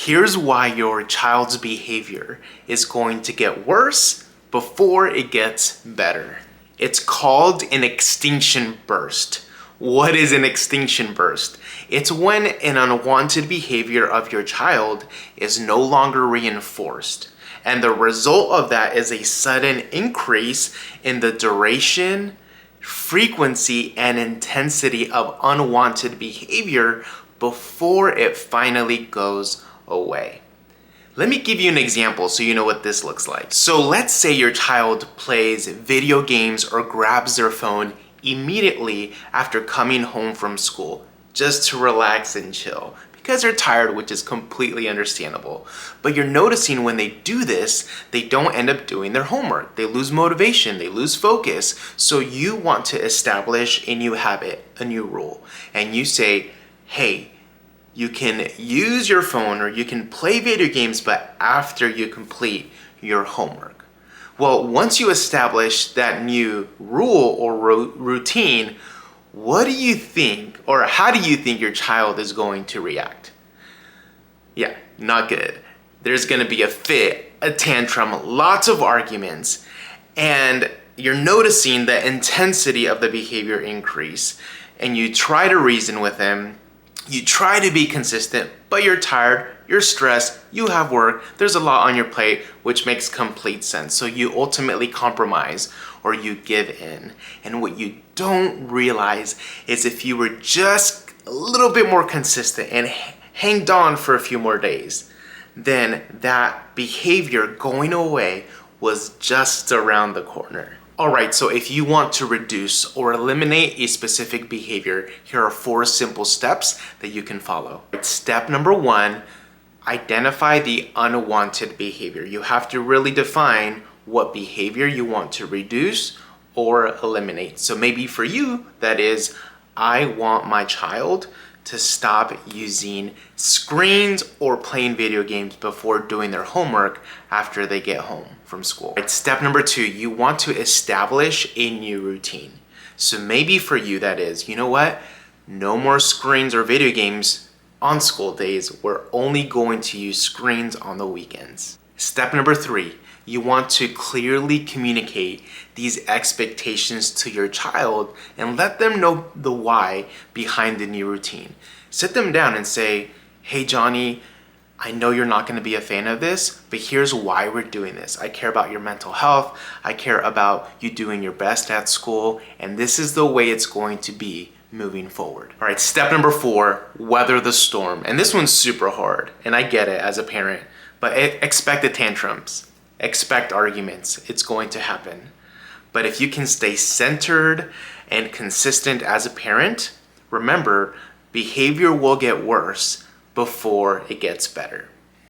Here's why your child's behavior is going to get worse before it gets better. It's called an extinction burst. What is an extinction burst? It's when an unwanted behavior of your child is no longer reinforced. And the result of that is a sudden increase in the duration, frequency, and intensity of unwanted behavior before it finally goes away. Let me give you an example so you know what this looks like. So let's say your child plays video games or grabs their phone immediately after coming home from school just to relax and chill because they're tired, which is completely understandable. But you're noticing when they do this, they don't end up doing their homework. They lose motivation, they lose focus. So you want to establish a new habit, a new rule. And you say, hey, you can use your phone or you can play video games, but after you complete your homework. Well, once you establish that new rule or routine, what do you think, or how do you think your child is going to react? Yeah, not good. There's gonna be a fit, a tantrum, lots of arguments, and you're noticing the intensity of the behavior increase, and you try to reason with them, you try to be consistent, but you're tired, you're stressed, you have work, there's a lot on your plate, which makes complete sense. So you ultimately compromise or you give in. And what you don't realize is if you were just a little bit more consistent and hanged on for a few more days, then that behavior going away was just around the corner. Alright, so if you want to reduce or eliminate a specific behavior, here are 4 simple steps that you can follow. Step number 1, identify the unwanted behavior. You have to really define what behavior you want to reduce or eliminate. So maybe for you, that is, I want my child to stop using screens or playing video games before doing their homework after they get home from school. Step number 2, you want to establish a new routine. So maybe for you that is, you know what? No more screens or video games on school days. We're only going to use screens on the weekends. Step number 3, you want to clearly communicate these expectations to your child and let them know the why behind the new routine. Sit them down and say, hey Johnny, I know you're not going to be a fan of this, but here's why we're doing this. I care about your mental health. I care about you doing your best at school, and this is the way it's going to be moving forward. All right, step number 4, weather the storm. And this one's super hard, and I get it as a parent, but expect the tantrums. Expect arguments. It's going to happen. But if you can stay centered and consistent as a parent, remember, behavior will get worse before it gets better.